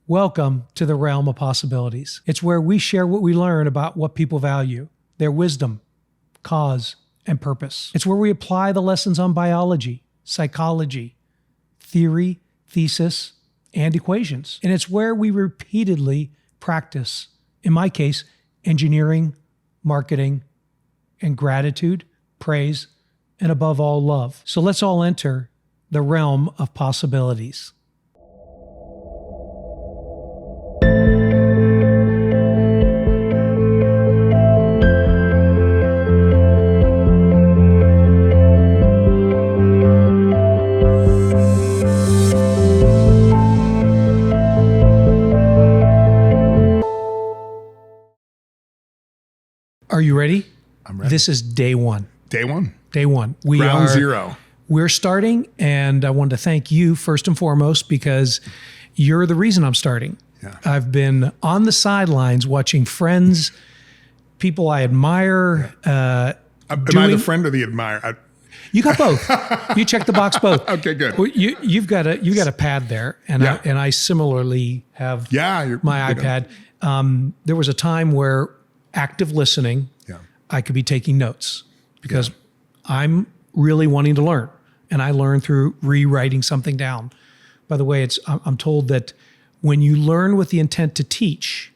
Welcome to the realm of possibilities. It's where we share what we learn about what people value, their wisdom, cause, and purpose. It's where we apply the lessons on biology, psychology, theory, thesis, and equations. And it's where we repeatedly practice, in my case, engineering, marketing, and gratitude, praise, and above all, love. So let's all enter the realm of possibilities. Are you ready? I'm ready. This is day one. Day one. Day one. Ground zero. We're starting, and I wanted to thank you first and foremost because you're the reason I'm starting. Yeah. I've been on the sidelines watching friends, people I admire. Am I the friend or the admirer? You got both. You check the box both. Okay, good. Well, you've got a pad there, and Yeah. I similarly have my iPad. There was a time where active listening, I could be taking notes because I'm really wanting to learn, and I learn through rewriting something down. By the way, I'm told that when you learn with the intent to teach,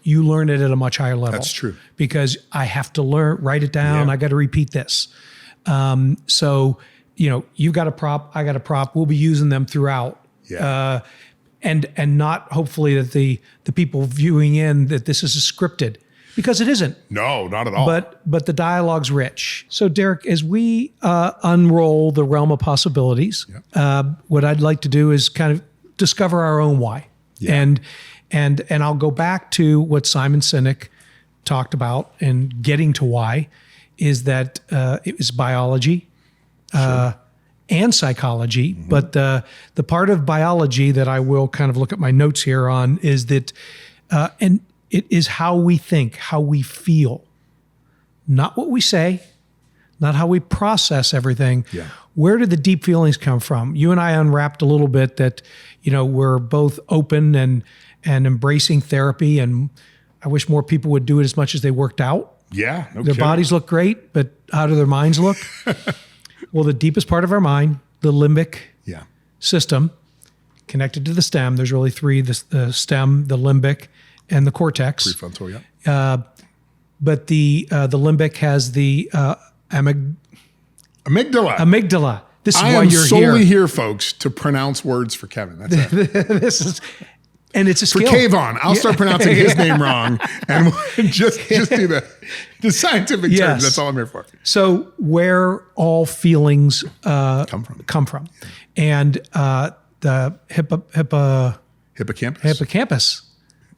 you learn it at a much higher level. That's true. Because I have to write it down. Yeah. I got to repeat this. So, you've got a prop, I got a prop. We'll be using them throughout. Yeah. And not hopefully that the people viewing in that this is scripted, because it isn't. No, not at all. But the dialogue's rich. So Derrick, as we unroll the realm of possibilities, what I'd like to do is kind of discover our own why. Yeah. And I'll go back to what Simon Sinek talked about, and getting to why is that it was biology and psychology. Mm-hmm. But the part of biology that I will kind of look at my notes here on is that, and it is how we think, how we feel, not what we say, not how we process everything. Yeah. Where do the deep feelings come from? You and I unwrapped a little bit that, we're both open and embracing therapy. And I wish more people would do it as much as they worked out. Yeah. No Their kidding. bodies look great, but how do their minds look? Well, the deepest part of our mind, the limbic system, connected to the stem. There's really three: the stem, the limbic, and the cortex. Prefrontal, yeah. But the limbic has the Amygdala. amygdala. This is I why am you're solely here, folks, to pronounce words for Kevin. That's it. This is, and it's a For skill. Kayvon, I'll start pronouncing his name wrong and we'll just do the scientific terms. That's all I'm here for. So where all feelings come from, and the hippocampus.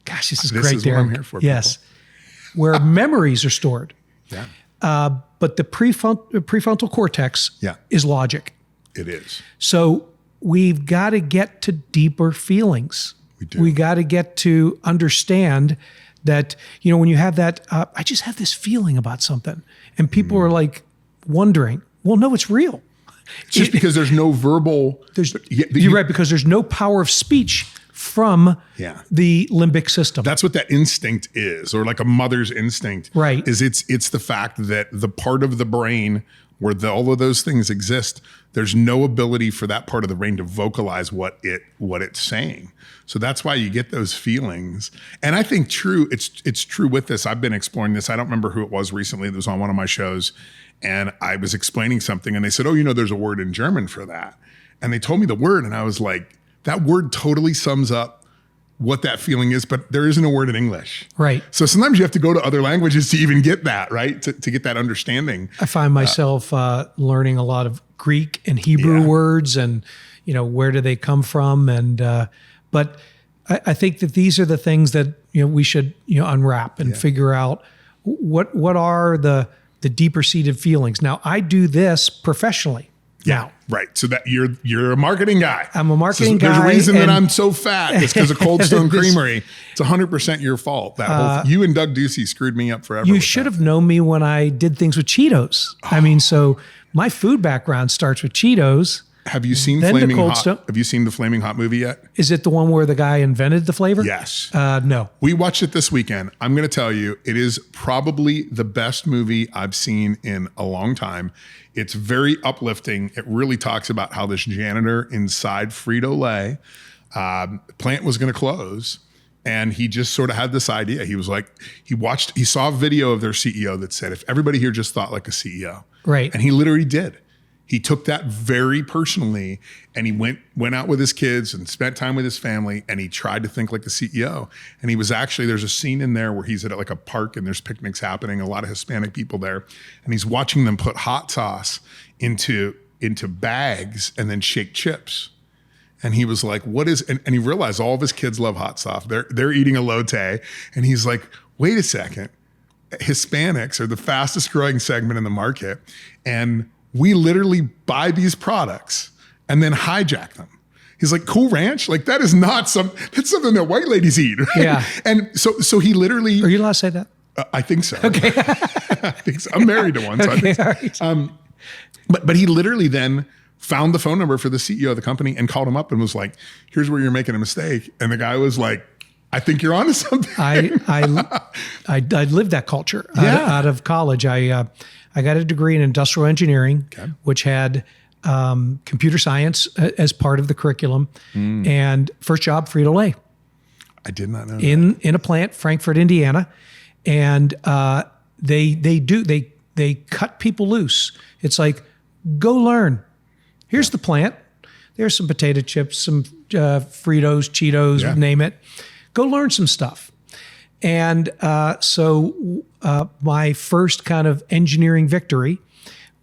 Gosh, this is great. This is what I'm here for. Yes, where memories are stored. Yeah. But the prefrontal cortex is logic. It is. So we've got to get to deeper feelings. We do. We got to get to understand that, when you have that, I just have this feeling about something, and people are like wondering, well, no, it's real. It's just because there's no verbal. You're right, because there's no power of speech from the limbic system. That's what that instinct is, or like a mother's instinct. Right. Is it's the fact that the part of the brain where all of those things exist, there's no ability for that part of the brain to vocalize what it's saying. So that's why you get those feelings. And I think it's true with this. I've been exploring this. I don't remember who it was recently that was on one of my shows, and I was explaining something, and they said, oh, there's a word in German for that. And they told me the word, and I was like, that word totally sums up what that feeling is, but there isn't a word in English. Right. So sometimes you have to go to other languages to even get that, right? To get that understanding. I find myself learning a lot of Greek and Hebrew words, and, where do they come from? And, but I think that these are the things that, we should, unwrap and figure out what are the deeper seated feelings. Now, I do this professionally. Now. Right. So that you're a marketing guy. I'm a marketing guy. There's a reason that I'm so fat. It's because of Cold Stone Creamery. It's 100% your fault. You and Doug Ducey screwed me up forever. You should have known me when I did things with Cheetos. I mean, so my food background starts with Cheetos. Have you seen Then the Flaming Cold Hot? Stone. Have you seen the Flaming Hot movie yet? Is it the one where the guy invented the flavor? Yes. No. We watched it this weekend. I'm going to tell you, it is probably the best movie I've seen in a long time. It's very uplifting. It really talks about how this janitor inside Frito-Lay plant was going to close. And he just sort of had this idea. He was like, he saw a video of their CEO that said, if everybody here just thought like a CEO. Right. And he literally did. He took that very personally, and he went out with his kids and spent time with his family, and he tried to think like a CEO. And he was actually, there's a scene in there where he's at like a park and there's picnics happening, a lot of Hispanic people there, and he's watching them put hot sauce into bags and then shake chips. And he was like, what is, and he realized all of his kids love hot sauce. They're eating elote. And he's like, wait a second, Hispanics are the fastest growing segment in the market. And we literally buy these products and then hijack them. He's like, Cool Ranch? Like that's something that white ladies eat. Right? Yeah. And so he literally. Are you allowed to say that? I think so. Okay. I think so. I'm married to one. So Okay, I think so. all right. But he literally then found the phone number for the CEO of the company and called him up and was like, here's where you're making a mistake. And the guy was like, I think you're onto something. I lived that culture out of college. I got a degree in industrial engineering, which had computer science as part of the curriculum. And first job, Frito-Lay. I did not know that. In a plant, Frankfort, Indiana. And they cut people loose. It's like, go learn. Here's the plant. There's some potato chips, some Fritos, Cheetos, name it. Go learn some stuff. And so my first kind of engineering victory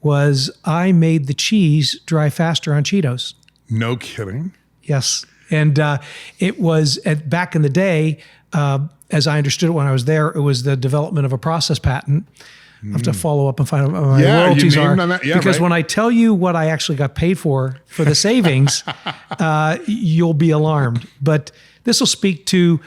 was I made the cheese dry faster on Cheetos. No kidding. Yes. And it was back in the day, as I understood it when I was there, it was the development of a process patent. I have to follow up and find out what my royalties are. Because when I tell you what I actually got paid for the savings, you'll be alarmed. But this will speak to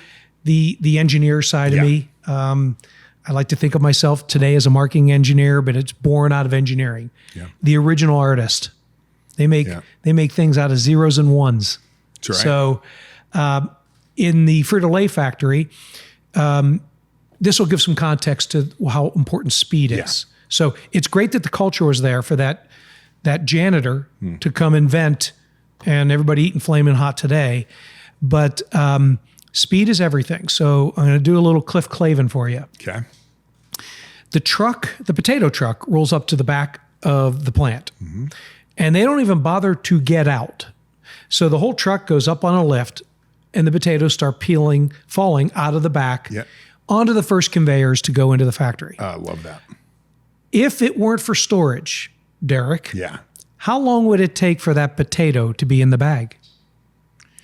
the engineer side of me. I like to think of myself today as a marketing engineer, but it's born out of engineering. Yeah. The original artist. They make things out of zeros and ones. That's right. So in the Frito-Lay factory, this will give some context to how important speed is. So it's great that the culture was there for that janitor to come invent, and everybody eating flaming hot today. But speed is everything. So I'm going to do a little Cliff Clavin for you. Okay. The potato truck rolls up to the back of the plant, and they don't even bother to get out. So the whole truck goes up on a lift, and the potatoes start falling out of the back onto the first conveyors to go into the factory. I love that. If it weren't for storage, Derrick, how long would it take for that potato to be in the bag,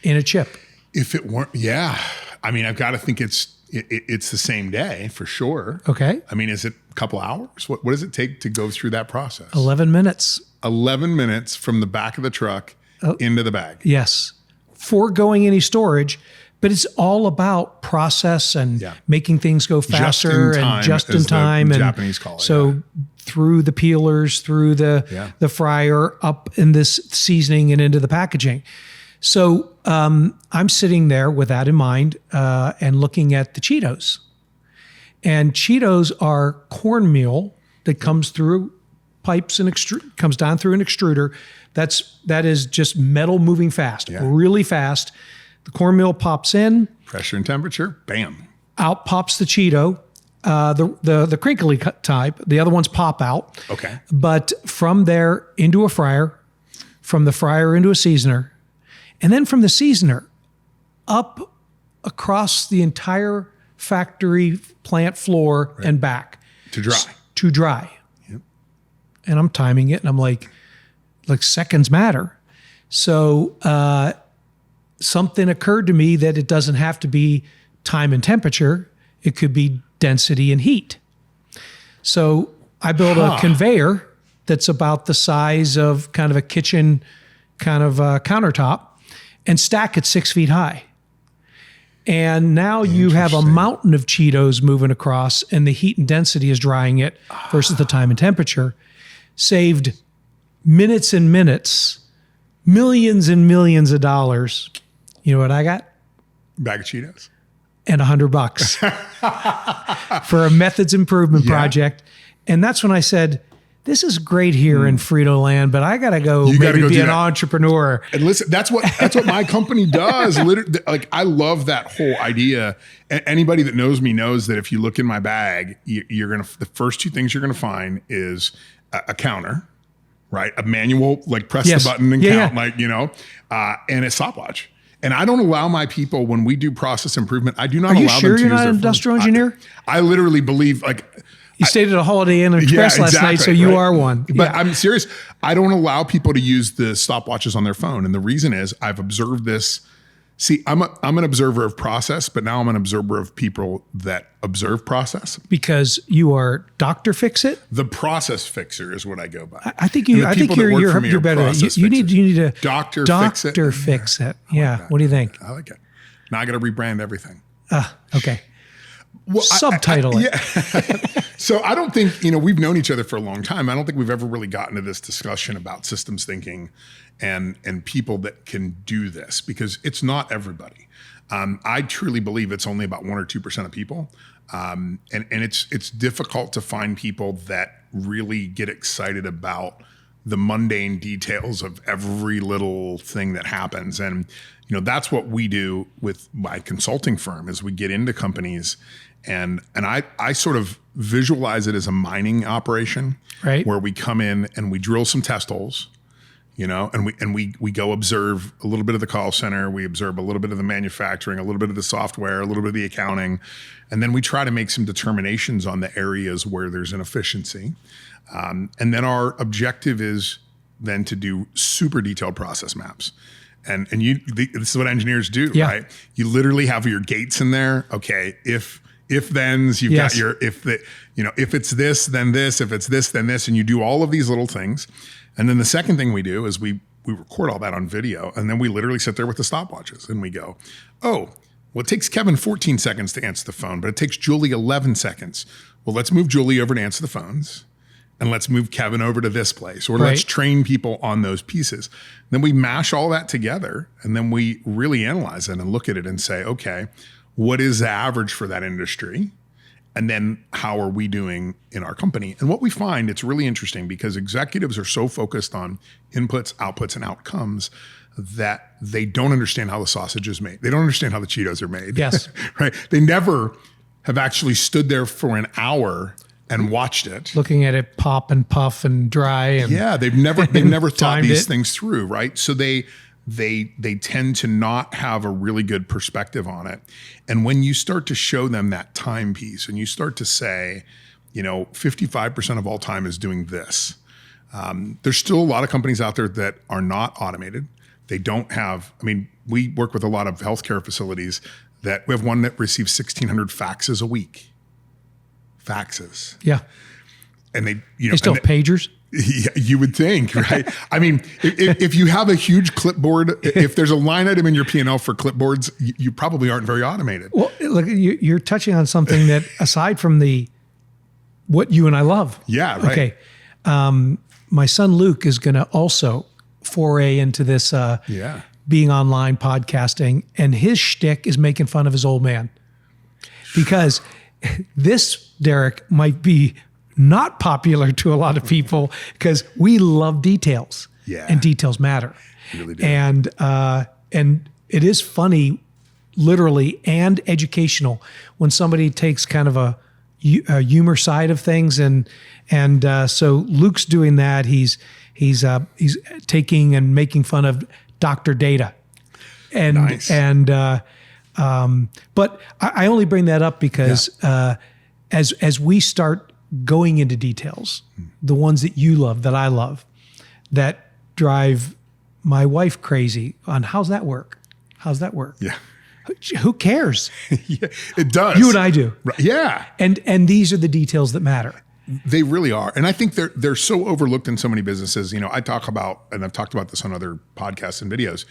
in a chip? If it weren't, I mean, I've got to think it's the same day for sure. Okay. I mean, is it a couple hours? What does it take to go through that process? 11 minutes. 11 minutes from the back of the truck into the bag. Yes. Foregoing any storage, but it's all about process and making things go faster and just in time. The and Japanese call it. So through the peelers, through the fryer, up in this seasoning and into the packaging. So I'm sitting there with that in mind and looking at the Cheetos. And Cheetos are cornmeal that comes through pipes and comes down through an extruder. That is just metal moving fast, really fast. The cornmeal pops in. Pressure and temperature, bam. Out pops the Cheeto. The crinkly type, the other ones pop out. Okay. But from there into a fryer, from the fryer into a seasoner, and then from the seasoner up across the entire factory plant floor and back. To dry. To dry. Yep. And I'm timing it, and I'm like seconds matter. So something occurred to me that it doesn't have to be time and temperature. It could be density and heat. So I built a conveyor that's about the size of kind of a kitchen kind of countertop and stack it 6 feet high. And now you have a mountain of Cheetos moving across, and the heat and density is drying it versus the time and temperature. Saved minutes and minutes millions and millions of dollars. You know what I got? Bag of Cheetos. And $100 for a methods improvement project. And that's when I said, this is great here in Frito Land, but I got to go maybe be an entrepepreneur. And listen, that's what my company does. Literally, like, I love that whole idea. Anybody that knows me knows that if you look in my bag, the first two things you're going to find is a counter, right? A manual, like press the button and count, like, and a stopwatch. And I don't allow my people, when we do process improvement, I do not allow them to use their phone. Are you sure you're not an industrial engineer? I literally believe, like, you stayed at a Holiday Inn Express last night, so you are one. But I'm serious. I don't allow people to use the stopwatches on their phone. And the reason is I've observed this. See, I'm an observer of process, but now I'm an observer of people that observe process. Because you are Dr. Fix-It? The process fixer is what I go by. I think you're better at it. You need to Dr. Fix-It. Dr. Fix-It. Yeah. Like, what do you think? I like it. Now I got to rebrand everything. Okay. Well, subtitle it. Yeah. So I don't think, we've known each other for a long time. I don't think we've ever really gotten to this discussion about systems thinking and people that can do this, because it's not everybody. I truly believe it's only about 1 or 2% of people. And it's difficult to find people that really get excited about the mundane details of every little thing that happens. And, that's what we do with my consulting firm, is we get into companies and I sort of visualize it as a mining operation, right? Where we come in and we drill some test holes, and we go observe a little bit of the call center, we observe a little bit of the manufacturing, a little bit of the software, a little bit of the accounting, and then we try to make some determinations on the areas where there's inefficiency. And then our objective is then to do super detailed process maps. And this is what engineers do, right? You literally have your gates in there. Okay, if thens, you've got your if it's this, then this, if it's this, then this, and you do all of these little things. And then the second thing we do is we record all that on video, and then we literally sit there with the stopwatches and we go, well, it takes Kevin 14 seconds to answer the phone, but it takes Julie 11 seconds. Well, let's move Julie over to answer the phones. And let's move Kevin over to this place, or let's train people on those pieces. Then we mash all that together, and then we really analyze it and look at it and say, okay, what is the average for that industry? And then how are we doing in our company? And what we find, it's really interesting, because executives are so focused on inputs, outputs, and outcomes that they don't understand how the sausage is made. They don't understand how the Cheetos are made. Yes. Right? They never have actually stood there for an hour and watched it, looking at it pop and puff and dry, and they've never thought these things through, right? So they tend to not have a really good perspective on it. And when you start to show them that time piece, and you start to say, 55% of all time is doing this, there's still a lot of companies out there that are not automated. They don't have. We work with a lot of healthcare facilities that we have one that receives 1,600 faxes a week. Faxes. Yeah. And they still have pagers? Yeah, you would think, right? If you have a huge clipboard, if there's a line item in your P&L for clipboards, you probably aren't very automated. Well, look, you're touching on something that, aside from what you and I love. Yeah, right. Okay. My son Luke is going to also foray into this being online podcasting, and his shtick is making fun of his old man. Because this, Derrick, might be not popular to a lot of people, because we love details, and details matter. You really do. And it is funny, literally, and educational when somebody takes kind of a humor side of things, and so Luke's doing that. He's taking and making fun of Dr. Data, and nice. But I only bring that up because as we start going into details, the ones that you love, that I love, that drive my wife crazy on how's that work? Yeah. Who cares? Yeah, it does. You and I do. Right. Yeah. And these are the details that matter. They really are. And I think they're so overlooked in so many businesses. I talk about, and I've talked about this on other podcasts and videos,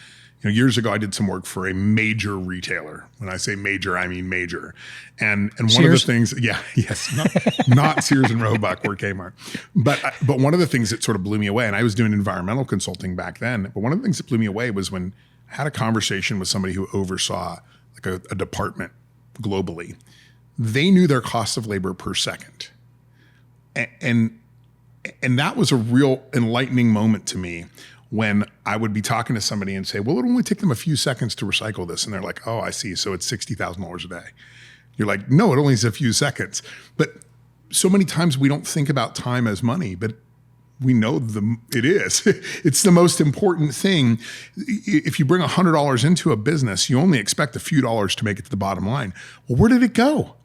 years ago, I did some work for a major retailer. When I say major, I mean major. And one Sears? of the things, not Sears and Roebuck or Kmart. But one of the things that sort of blew me away, and I was doing environmental consulting back then, but one of the things that blew me away was when I had a conversation with somebody who oversaw like a department globally. They knew their cost of labor per second. And that was a real enlightening moment to me when I would be talking to somebody and say, well, it'll only take them a few seconds to recycle this. And they're like, oh, I see. So it's $60,000 a day. You're like, no, it only is a few seconds. But so many times we don't think about time as money, but we know it is. It's the most important thing. If you bring $100 into a business, you only expect a few dollars to make it to the bottom line. Well, where did it go?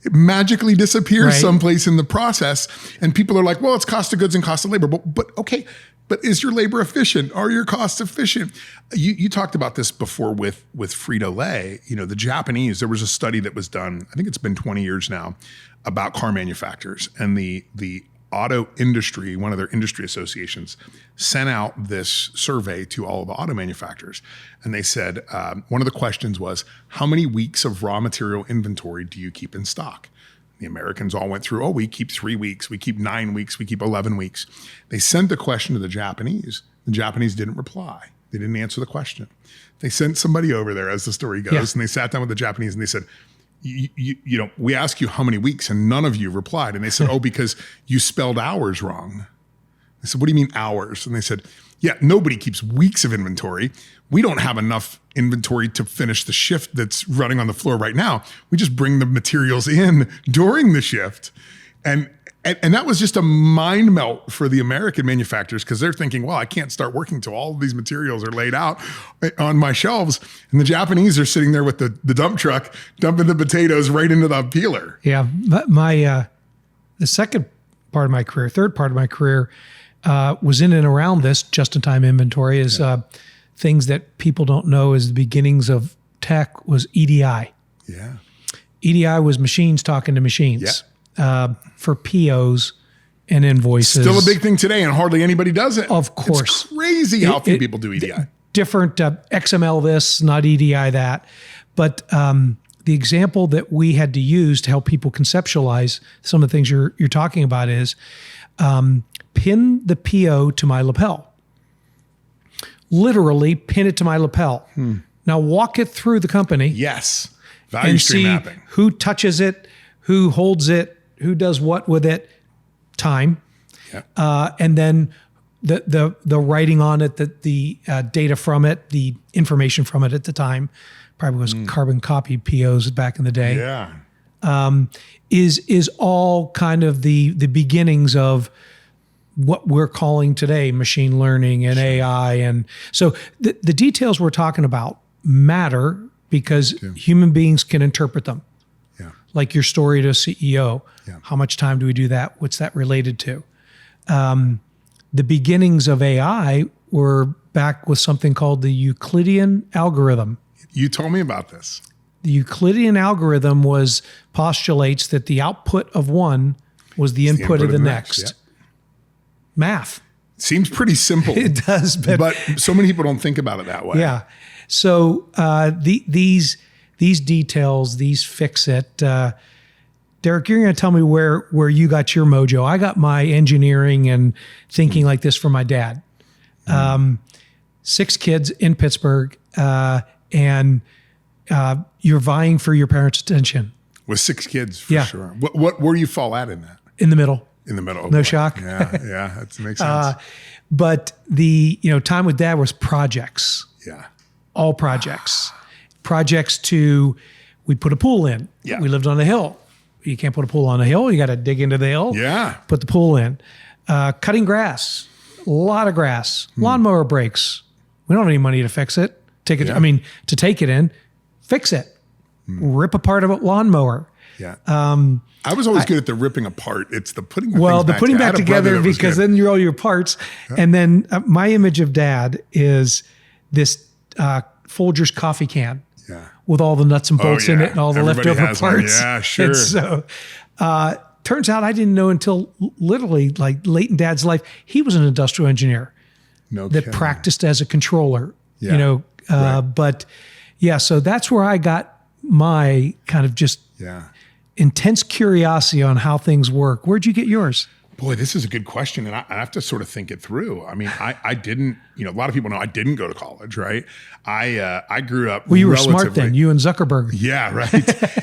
It magically disappears someplace in the process. And people are like, well, it's cost of goods and cost of labor. But okay, but is your labor efficient? Are your costs efficient? You talked about this before with Frito-Lay. The Japanese, there was a study that was done, I think it's been 20 years now, about car manufacturers. And the auto industry, one of their industry associations, sent out this survey to all of the auto manufacturers. And they said, one of the questions was, how many weeks of raw material inventory do you keep in stock? The Americans all went through, we keep 3 weeks, we keep 9 weeks, we keep 11 weeks. They sent the question to the Japanese. The Japanese didn't reply. They didn't answer the question. They sent somebody over there, as the story goes, and they sat down with the Japanese and they said, we asked you how many weeks and none of you replied. And they said, because you spelled hours wrong. I said, what do you mean hours? And they said, yeah, nobody keeps weeks of inventory. We don't have enough inventory to finish the shift that's running on the floor right now. We just bring the materials in during the shift. And that was just a mind melt for the American manufacturers because they're thinking, well, I can't start working till all of these materials are laid out on my shelves. And the Japanese are sitting there with the dump truck, dumping the potatoes right into the peeler. Yeah. My the second part of my career, third part of my career, was in and around this just-in-time inventory is things that people don't know is the beginnings of tech was EDI. Yeah. EDI was machines talking to machines for POs and invoices. Still a big thing today, and hardly anybody does it. Of course. It's crazy how few people do EDI. Different XML this, not EDI that. But the example that we had to use to help people conceptualize some of the things you're talking about is pin the PO to my lapel. Literally pin it to my lapel. Now walk it through the company. Yes. Value and stream see mapping. Who touches it, who holds it, who does what with it, time. And then the writing on it, the data from it, the information from it at the time, probably was carbon copy POs back in the day. Yeah. Is all kind of the beginnings of what we're calling today machine learning and AI. And so the details we're talking about matter because human beings can interpret them. Yeah. Like your story to a CEO. Yeah. How much time do we do that? What's that related to? The beginnings of AI were back with something called the Euclidean algorithm. You told me about this. The Euclidean algorithm postulates that the output of one was the input of the next. Yep. Math. Seems pretty simple. It does, but so many people don't think about it that way. Yeah. So these details, these fix it. Derrick, you're going to tell me where you got your mojo. I got my engineering and thinking like this from my dad. 6 kids in Pittsburgh, and you're vying for your parents' attention. With 6 kids, for sure. Where do you fall at in that? In the middle. In the middle. No shock. Yeah, that makes sense. But the time with dad was projects. Yeah. All projects. Projects we'd put a pool in. Yeah. We lived on a hill. You can't put a pool on a hill. You got to dig into the hill. Yeah. Put the pool in. Cutting grass. A lot of grass. Lawnmower breaks. We don't have any money to fix it. To take it in, fix it. Rip apart a lawnmower. Yeah. I was always good at the ripping apart. It's the putting back together because then you're all your parts. Yeah. And then my image of dad is this Folgers coffee can with all the nuts and bolts in it and all the leftover parts. One. Yeah, sure. And so turns out I didn't know until literally like late in dad's life, he was an industrial engineer that practiced as a controller. Yeah. But yeah, so that's where I got my kind of just intense curiosity on how things work. Where'd you get yours? Boy, this is a good question. And I have to sort of think it through. I mean, I didn't, a lot of people know I didn't go to college, right? I grew up. Well, you were smart then, you and Zuckerberg. Yeah, right.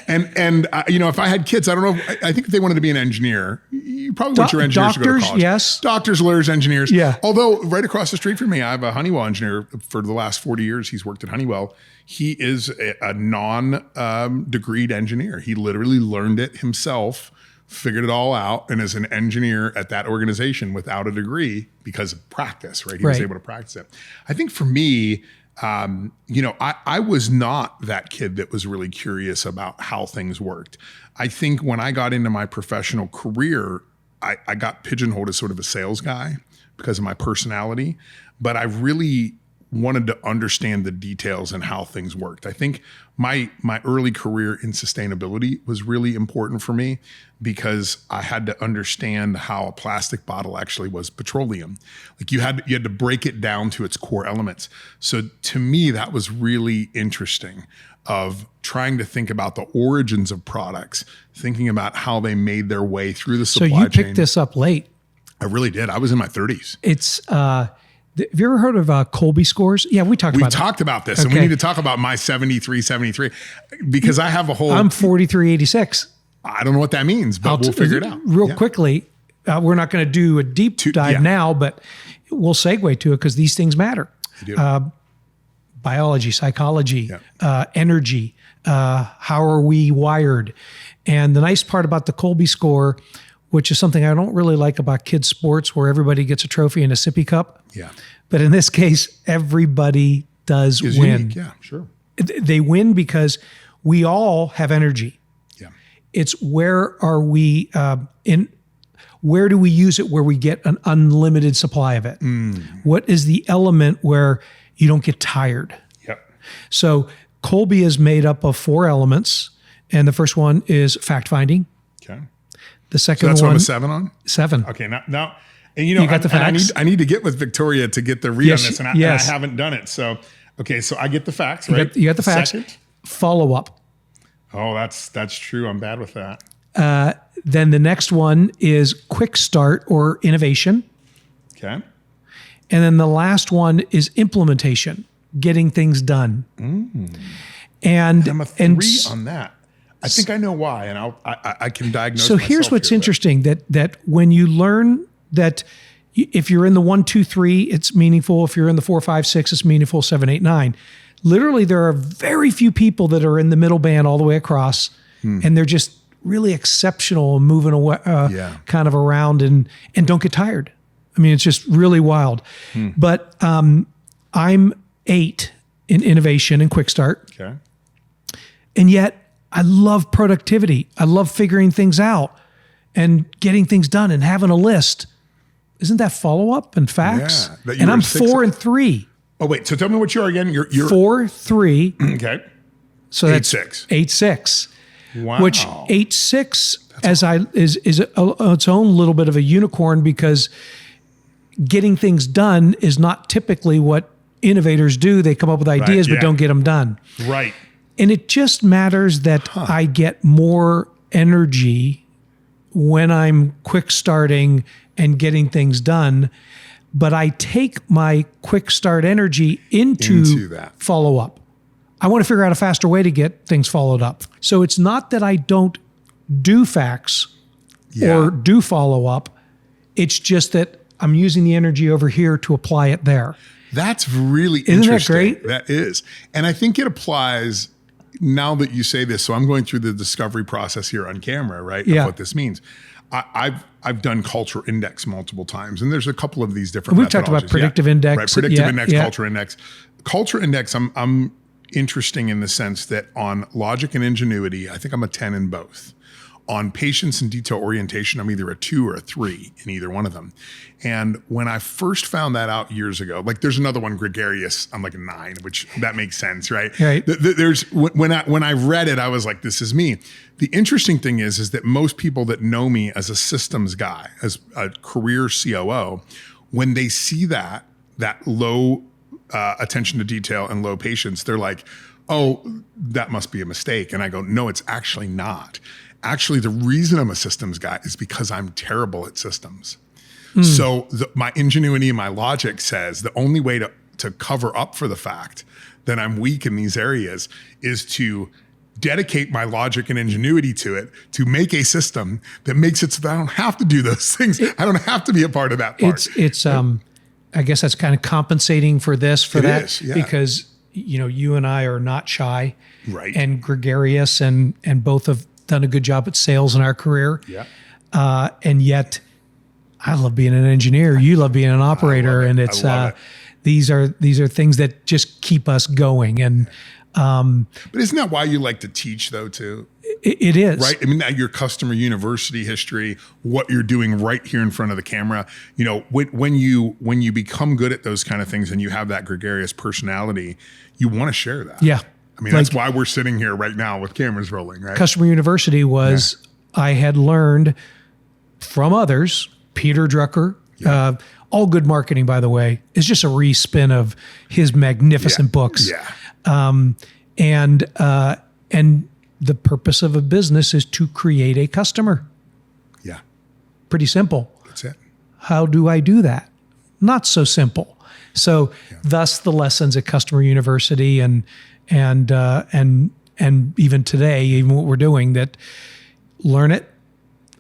and if I had kids, I don't know, I think if they wanted to be an engineer, you probably want your engineers to go to college. Yes. Doctors, lawyers, engineers. Yeah. Although right across the street from me, I have a Honeywell engineer for the last 40 years. He's worked at Honeywell. He is a non-degreed engineer. He literally learned it himself, figured it all out, and is an engineer at that organization without a degree because of practice, right? He was able to practice it. I think for me, I was not that kid that was really curious about how things worked. I think when I got into my professional career, I got pigeonholed as sort of a sales guy because of my personality, but I really wanted to understand the details and how things worked. I think my early career in sustainability was really important for me because I had to understand how a plastic bottle actually was petroleum. Like you had to break it down to its core elements. So to me, that was really interesting, of trying to think about the origins of products, thinking about how they made their way through the supply chain. So you picked this up late. I really did. I was in my 30s. It's have you ever heard of Kolbe scores? Yeah, we talked about this, and we need to talk about my 73 because I have a whole. I'm 4386. I don't know what that means, but we'll figure it out real quickly. We're not going to do a deep dive now, but we'll segue to it because these things matter. They do. Biology, psychology, energy. How are we wired? And the nice part about the Kolbe score, which is something I don't really like about kids' sports, where everybody gets a trophy and a sippy cup. Yeah. But in this case, everybody does win. Unique. Yeah, sure. They win because we all have energy. Yeah. It's where are we where do we use it where we get an unlimited supply of it? What is the element where you don't get tired? Yep. So Kolbe is made up of 4 elements, and the first one is fact-finding. Okay. The second that's one, what I'm a 7 on? 7. Okay, now and you got the facts? I need to get with Victoria to get the read on this, and I haven't done it. So, okay, so I get the facts, right? You got the facts. Second? Follow-up. Oh, that's true. I'm bad with that. Then the next one is quick start or innovation. Okay. And then the last one is implementation, getting things done. And I'm a 3 on that. I think I know why, and I can diagnose. So here's what's interesting: that when you learn that if you're in the 1, 2, 3, it's meaningful. If you're in the 4, 5, 6, it's meaningful. 7, 8, 9. Literally, there are very few people that are in the middle band all the way across, and they're just really exceptional and moving away, kind of around and don't get tired. I mean, it's just really wild. But I'm 8 in innovation and quick start. Okay. And yet I love productivity. I love figuring things out and getting things done and having a list. Isn't that follow-up and facts? Yeah, and I'm 4 and 3. Oh, wait. So tell me what you are again. You're 4, 3. Okay. So 8, that's 6. 8, 6. Wow. Which 8, 6 is its own little bit of a unicorn, because getting things done is not typically what innovators do. They come up with ideas, but don't get them done. Right. And it just matters that I get more energy when I'm quick starting and getting things done. But I take my quick start energy into that follow up. I want to figure out a faster way to get things followed up. So it's not that I don't do facts or do follow up. It's just that I'm using the energy over here to apply it there. That's really Isn't interesting. That great? That is. And I think it applies now that you say this. So I'm going through the discovery process here on camera, right? Of what this means. I've done culture index multiple times, and there's a couple of these different. We've talked about predictive index, right? Predictive index, culture index. Culture index. I'm interesting in the sense that on logic and ingenuity, I think I'm a 10 in both. On patience and detail orientation, I'm either a 2 or a 3 in either one of them. And when I first found that out years ago, like there's another one, gregarious, I'm like a 9, which that makes sense, right? Right. There's when I read it, I was like, this is me. The interesting thing is that most people that know me as a systems guy, as a career COO, when they see that low attention to detail and low patience, they're like, oh, that must be a mistake. And I go, no, it's actually not. Actually, the reason I'm a systems guy is because I'm terrible at systems. So my ingenuity and my logic says the only way to cover up for the fact that I'm weak in these areas is to dedicate my logic and ingenuity to it, to make a system that makes it so that I don't have to do those things. I don't have to be a part of that part. It's I guess that's kind of compensating for that is, yeah. because you and I are not shy, right, and gregarious, and both have done a good job at sales in our career. Yeah. And yet I love being an engineer. You love being an operator, and it's these are things that just keep us going. And but isn't that why you like to teach, though, too? It is, right. I mean, your customer university history, what you're doing right here in front of the camera. When you become good at those kind of things and you have that gregarious personality, you want to share that. Yeah. I mean, that's why we're sitting here right now with cameras rolling, right? Customer university was, I had learned from others, Peter Drucker, all good marketing, by the way, is just a respin of his magnificent books. Yeah. And the purpose of a business is to create a customer. Yeah. Pretty simple. That's it. How do I do that? Not so simple. So thus the lessons at Customer University and even today, even what we're doing, that learn it,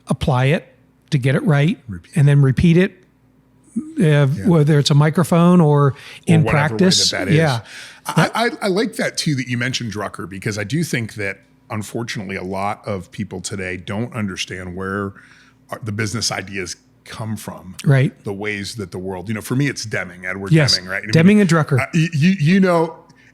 apply it to get it right, and then repeat it, whether it's a microphone or in practice. That is. Yeah. I like that too, that you mentioned Drucker, because I do think that unfortunately a lot of people today don't understand where the business ideas come from. Right. The ways that the world, for me, it's Deming, Edward yes. Deming, right? Deming and Drucker.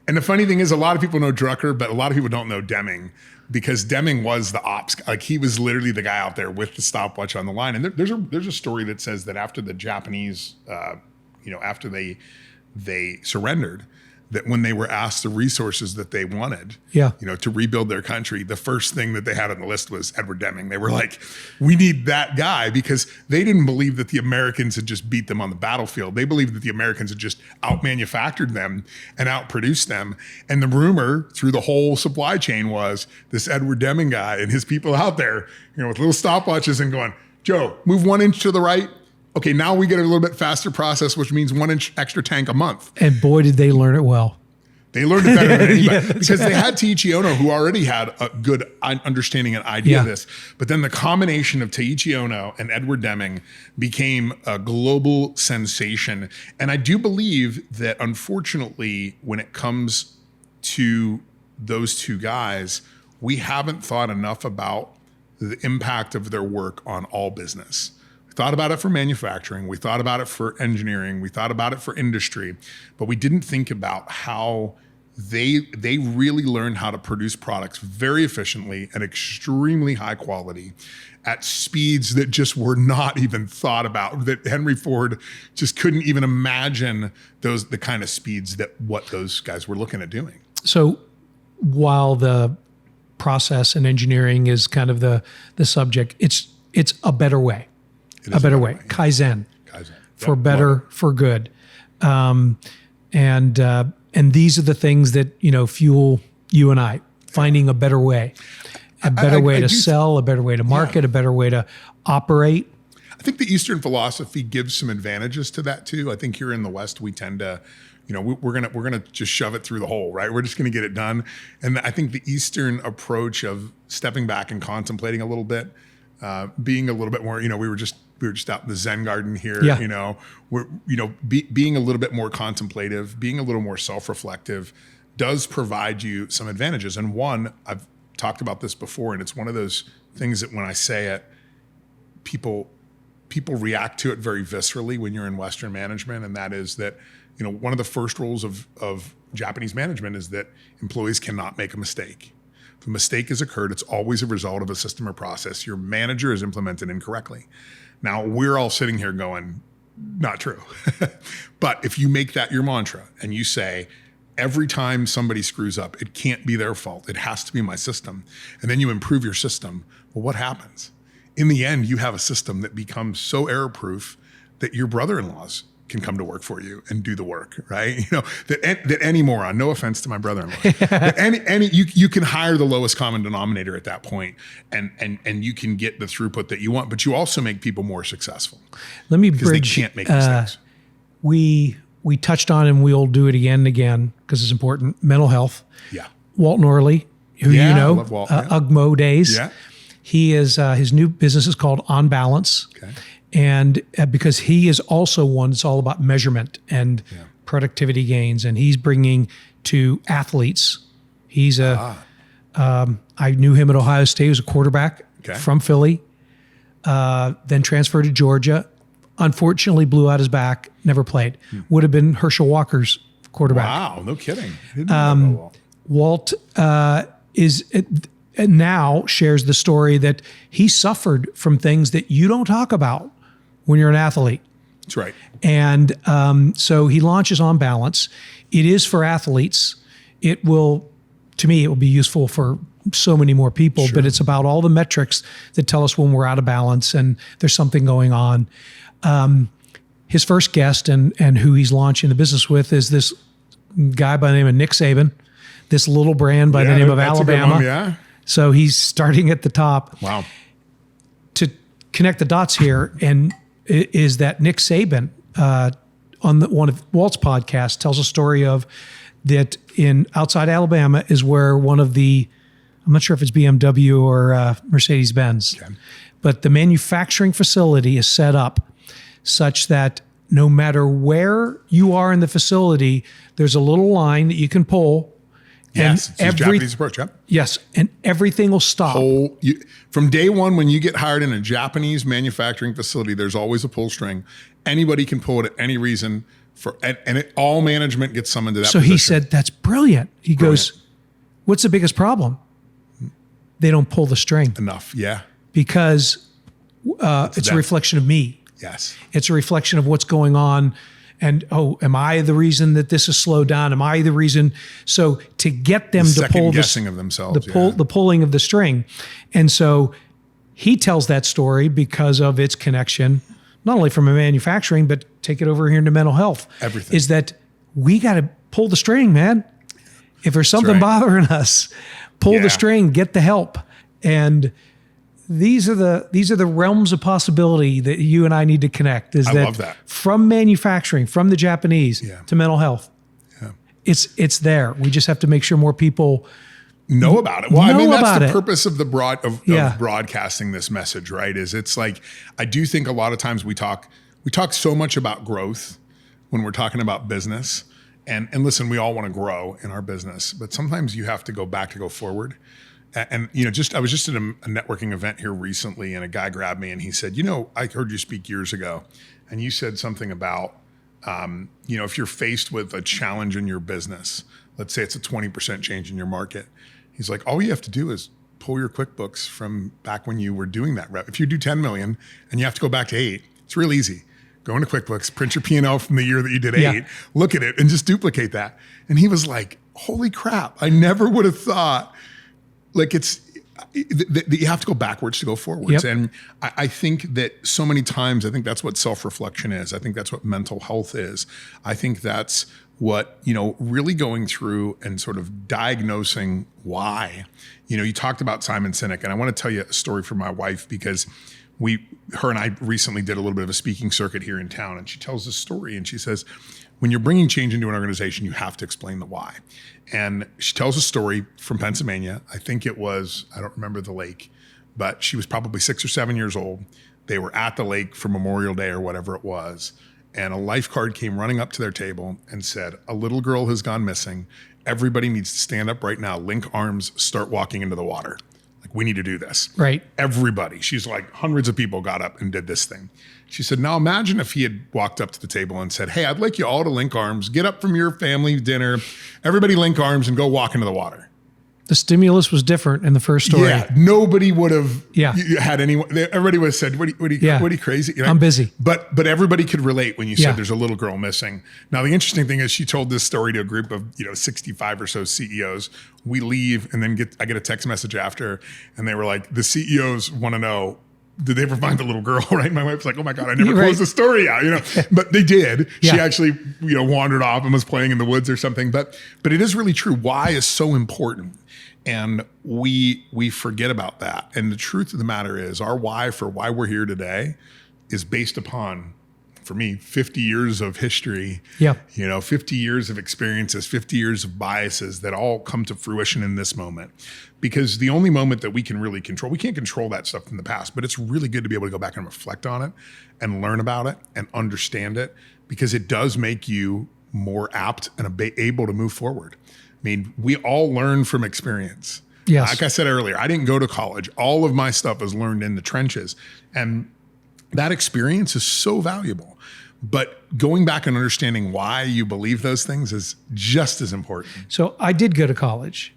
And the funny thing is a lot of people know Drucker, but a lot of people don't know Deming, because Deming was the ops. Like, he was literally the guy out there with the stopwatch on the line. And there's a story that says that after the Japanese, after they surrendered, that when they were asked the resources that they wanted, to rebuild their country, the first thing that they had on the list was Edward Deming. They were like, we need that guy, because they didn't believe that the Americans had just beat them on the battlefield. They believed that the Americans had just out-manufactured them and out-produced them. And the rumor through the whole supply chain was this Edward Deming guy and his people out there, with little stopwatches and going, Joe, move 1 inch to the right. Okay, now we get a little bit faster process, which means 1 inch extra tank a month. And boy, did they learn it well. They learned it better than anybody, because they had Taiichi Ohno, who already had a good understanding and idea of this. But then the combination of Taiichi Ohno and Edward Deming became a global sensation. And I do believe that, unfortunately, when it comes to those two guys, we haven't thought enough about the impact of their work on all business. Thought about it for manufacturing, we thought about it for engineering, we thought about it for industry, but we didn't think about how they really learned how to produce products very efficiently and extremely high quality at speeds that just were not even thought about, that Henry Ford just couldn't even imagine the kind of speeds that what those guys were looking at doing. So while the process and engineering is kind of the subject, it's a better way. A better way. Kaizen. For better, for good. And these are the things that, fuel you and I, finding a better way. A better way to sell, a better way to market, a better way to operate. I think the Eastern philosophy gives some advantages to that too. I think here in the West, we tend to, we're gonna just shove it through the hole, right? We're just gonna get it done. And I think the Eastern approach of stepping back and contemplating a little bit, being a little bit more, we were just out in the Zen garden here, being a little bit more contemplative, being a little more self-reflective does provide you some advantages. And one, I've talked about this before, and it's one of those things that when I say it, people react to it very viscerally when you're in Western management. And that is that, one of the first rules of Japanese management is that employees cannot make a mistake. If a mistake has occurred, it's always a result of a system or process your manager has implemented incorrectly. Now, we're all sitting here going, not true. But if you make that your mantra and you say, every time somebody screws up, it can't be their fault, it has to be my system, and then you improve your system, well, what happens? In the end, you have a system that becomes so error-proof that your brother-in-laws can come to work for you and do the work, right? That any moron, no offense to my brother-in-law, that you can hire the lowest common denominator at that point, and you can get the throughput that you want, but you also make people more successful. Let me because bridge. They can't make mistakes. We touched on, and we'll do it again and again because it's important. Mental health. Yeah. Walt Norley, who I love Walt, UGMO days. Yeah. He is his new business is called On Balance. Okay. And because he is also one that's all about measurement and productivity gains, and he's bringing to athletes. He's I knew him at Ohio State. He was a quarterback from Philly, then transferred to Georgia. Unfortunately, blew out his back, never played. Would have been Herschel Walker's quarterback. Wow, no kidding. Didn't know Walt now shares the story that he suffered from things that you don't talk about when you're an athlete. That's right. And so he launches On Balance. It is for athletes. It will be useful for so many more people, but it's about all the metrics that tell us when we're out of balance and there's something going on. His first guest and who he's launching the business with is this guy by the name of Nick Saban, this little brand by the name of Alabama. Yeah. So he's starting at the top. Wow. To connect the dots here, and is that Nick Saban on one of Walt's podcasts tells a story of that in outside Alabama is where one of the, I'm not sure if it's BMW or Mercedes-Benz, but the manufacturing facility is set up such that no matter where you are in the facility, there's a little line that you can pull. Yes, it's a Japanese approach. Yep. Yes, and everything will stop. From day one, when you get hired in a Japanese manufacturing facility, there's always a pull string. Anybody can pull it at any reason, all management gets summoned to that So position. he said, that's brilliant. He goes, what's the biggest problem? They don't pull the string. Enough, yeah. Because it's a reflection of me. Yes. It's a reflection of what's going on. And, am I the reason that this is slowed down? Am I the reason? So to get them to pull guessing of themselves, the pulling of the string. And so he tells that story because of its connection, not only from a manufacturing, but take it over here into mental health. Everything. Is that we got to pull the string, man. If there's something bothering us, pull the string, get the help. And these are the realms of possibility that you and I need to connect. I love that. From manufacturing, from the Japanese to mental health. Yeah. It's there. We just have to make sure more people know about it. Well, I mean, that's the purpose of broadcasting this message, right? It's like, I do think a lot of times we talk so much about growth when we're talking about business. And listen, we all want to grow in our business, but sometimes you have to go back to go forward. And, I was just at a networking event here recently, and a guy grabbed me and he said, I heard you speak years ago, and you said something about, if you're faced with a challenge in your business, let's say it's a 20% change in your market. He's like, all you have to do is pull your QuickBooks from back when you were doing that rep. If you do 10 million and you have to go back to 8, it's real easy. Go into QuickBooks, print your P&L from the year that you did 8, look at it and just duplicate that. And he was like, holy crap, I never would have thought. Like you have to go backwards to go forwards. And I think that so many times, I think that's what self-reflection is. I think that's what mental health is. I think that's what, really going through and sort of diagnosing why. You talked about Simon Sinek, and I want to tell you a story from my wife because her and I recently did a little bit of a speaking circuit here in town, and she tells this story and she says, when you're bringing change into an organization, you have to explain the why. And she tells a story from Pennsylvania. I think it was, I don't remember the lake, but she was probably 6 or 7 years old. They were at the lake for Memorial Day or whatever it was. And a lifeguard came running up to their table and said, a little girl has gone missing. Everybody needs to stand up right now, link arms, start walking into the water. Like, we need to do this. Right. Everybody. She's like, hundreds of people got up and did this thing. She said, now imagine if he had walked up to the table and said, hey, I'd like you all to link arms, get up from your family dinner, everybody link arms and go walk into the water. The stimulus was different in the first story. Yeah, nobody would have had anyone. Everybody would have said, "What are you crazy?" I'm busy. But everybody could relate when you said there's a little girl missing. Now the interesting thing is, she told this story to a group of 65 or so CEOs. We leave, and then I get a text message after, and they were like, "The CEOs want to know did they ever find the little girl? Right. My wife's like, oh my God, I never Right. closed the story out, but they did. Yeah. She actually, wandered off and was playing in the woods or something. But it is really true. Why is so important. And we forget about that. And the truth of the matter is our why for why we're here today is based upon, for me, 50 years of history, 50 years of experiences, 50 years of biases that all come to fruition in this moment. Because the only moment that we can really control, we can't control that stuff in the past, but it's really good to be able to go back and reflect on it and learn about it and understand it, because it does make you more apt and able to move forward. I mean, we all learn from experience. Yes. Like I said earlier, I didn't go to college. All of my stuff is learned in the trenches. And that experience is so valuable. But going back and understanding why you believe those things is just as important. So I did go to college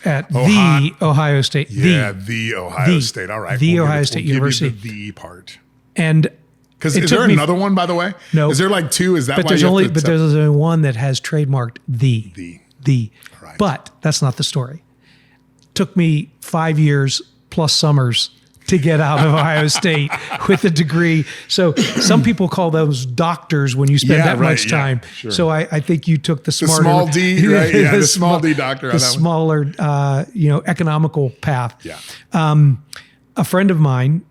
at the Ohio State. Yeah, the Ohio State. All right. The Ohio State University. Give you the part. And because is there another one, by the way? No. Is there like two? Is that but why there's you only have to there's only one that has trademarked the. Right. But that's not the story. Took me 5 years plus summers to get out of Ohio State with a degree. So some people call those doctors when you spend that much time. Sure. So I think you took the smarter, small D, right? Yeah, the small D doctor on the that one. smaller, economical path. Yeah. A friend of mine,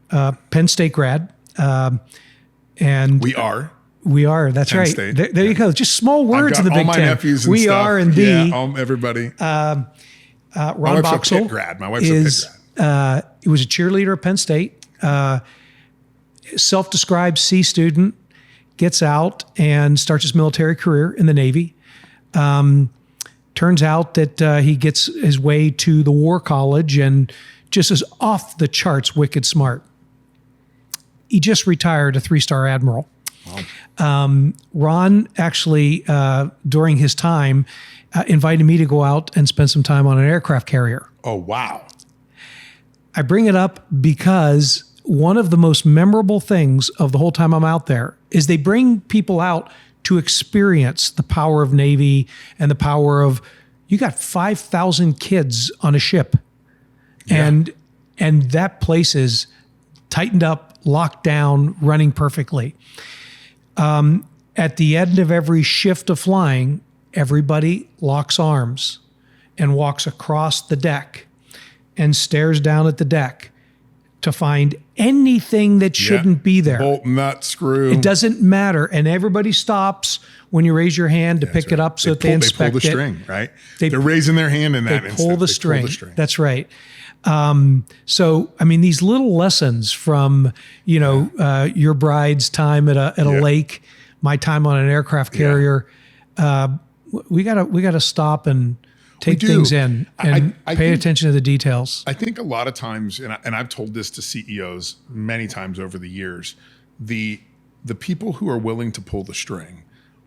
Penn State grad, and We are. That's Penn right. State. There you go. Just small words in the all Big my Ten. nephews and We stuff. are and the. Yeah, everybody. Ron My wife's a Boxell Pitt grad. My wife's a Pitt grad. He was a cheerleader at Penn State, self-described C student, gets out and starts his military career in the Navy. Turns out that he gets his way to the War College and just is off the charts wicked smart. He just retired a 3-star admiral. Wow. Ron actually, during his time, invited me to go out and spend some time on an aircraft carrier. Oh, wow. I bring it up because one of the most memorable things of the whole time I'm out there is they bring people out to experience the power of Navy and the power of, you got 5,000 kids on a ship. Yeah. And that place is tightened up, locked down, running perfectly. At the end of every shift of flying, everybody locks arms and walks across the deck and stares down at the deck to find anything that shouldn't be there. Bolt, nut, screw. It doesn't matter. And everybody stops when you raise your hand to pick it up so that they inspect it. They pull the string, right? They're raising their hand in that They instant. pull the string. That's right. So, I mean, these little lessons from, your bride's time at a lake, my time on an aircraft carrier, we gotta stop and take things in and pay attention to the details. I think a lot of times, and I've told this to CEOs many times over the years, the people who are willing to pull the string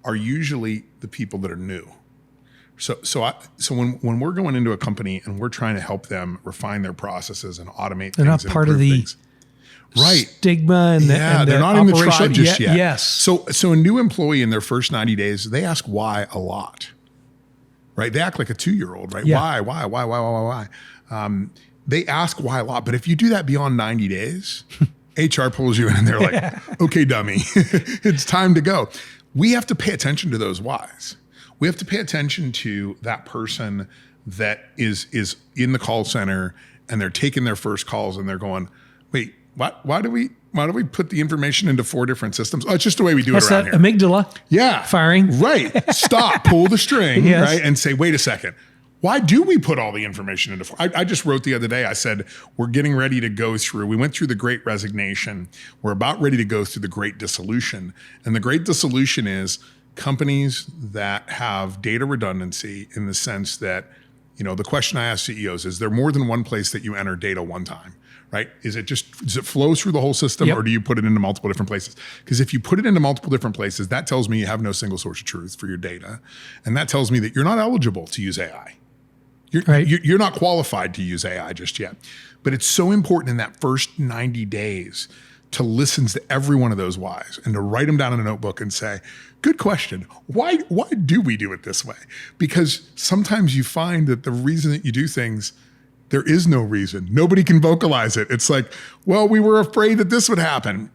are usually the people that are new. So when we're going into a company and we're trying to help them refine their processes and automate they're things, not part of the stigma and they're not in the tribe just yet. Yes. So a new employee in their first 90 days, they ask why a lot, right? They act like a 2-year-old, right? Yeah. Why? They ask why a lot, but if you do that beyond 90 days, HR pulls you in and they're like, okay, dummy, it's time to go. We have to pay attention to those whys. We have to pay attention to that person that is in the call center and they're taking their first calls and they're going, wait, why do we put the information into 4 different systems? Oh, it's just the way we do it around here. Amygdala. Firing. Right. Stop, pull the string, yes. Right? And say, wait a second. Why do we put all the information into 4? I just wrote the other day, I said, we're getting ready to go through, we went through the Great Resignation. We're about ready to go through the Great Dissolution. And the Great Dissolution is companies that have data redundancy in the sense that, the question I ask CEOs is there more than one place that you enter data one time, right? Does it flow through the whole system or do you put it into multiple different places? Because if you put it into multiple different places, that tells me you have no single source of truth for your data. And that tells me that you're not eligible to use AI. You're not qualified to use AI just yet. But it's so important in that first 90 days to listen to every one of those whys and to write them down in a notebook and say, good question. Why do we do it this way? Because sometimes you find that the reason that you do things There is no reason. Nobody can vocalize it. It's like, well, we were afraid that this would happen,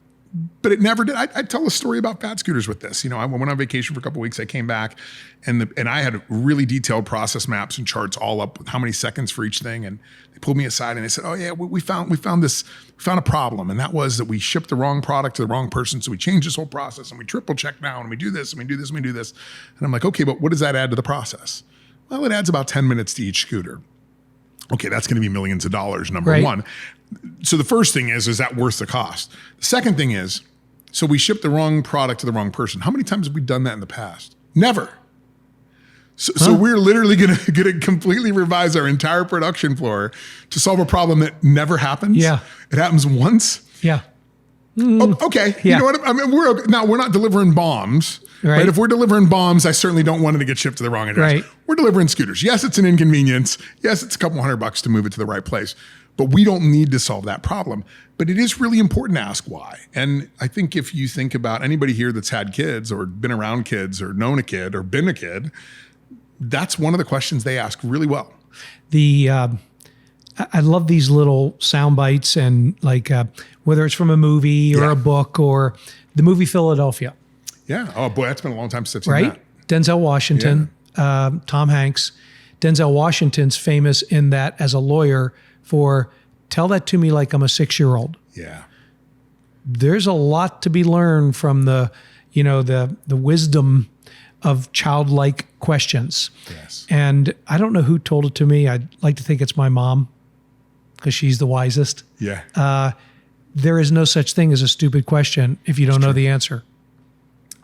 but it never did. I tell a story about fat scooters with this. I went on vacation for a couple of weeks. I came back and I had really detailed process maps and charts all up with how many seconds for each thing. And they pulled me aside and they said, oh yeah, we found a problem. And that was that we shipped the wrong product to the wrong person. So we changed this whole process and we triple check now and we do this and we do this and we do this. And I'm like, okay, but what does that add to the process? Well, it adds about 10 minutes to each scooter. Okay, that's going to be millions of dollars, number one. So the first thing is that worth the cost? The second thing is, so we shipped the wrong product to the wrong person. How many times have we done that in the past? Never. So we're literally going to completely revise our entire production floor to solve a problem that never happens. Yeah. It happens once. Yeah. Oh, okay. Yeah. You know what? I mean, we're not delivering bombs. Right. If we're delivering bombs, I certainly don't want it to get shipped to the wrong address. Right. We're delivering scooters. Yes, it's an inconvenience. Yes, it's a couple $100 to move it to the right place, but we don't need to solve that problem. But it is really important to ask why. And I think if you think about anybody here that's had kids or been around kids or known a kid or been a kid, that's one of the questions they ask really well. I love these little sound bites and whether it's from a movie or a book or the movie Philadelphia. Yeah. Oh boy, that's been a long time since I've seen that. Denzel Washington, Tom Hanks. Denzel Washington's famous in that as a lawyer for tell that to me like I'm a 6-year-old. Yeah. There's a lot to be learned from the wisdom of childlike questions. Yes. And I don't know who told it to me. I'd like to think it's my mom because she's the wisest. Yeah. There is no such thing as a stupid question if you don't know the answer.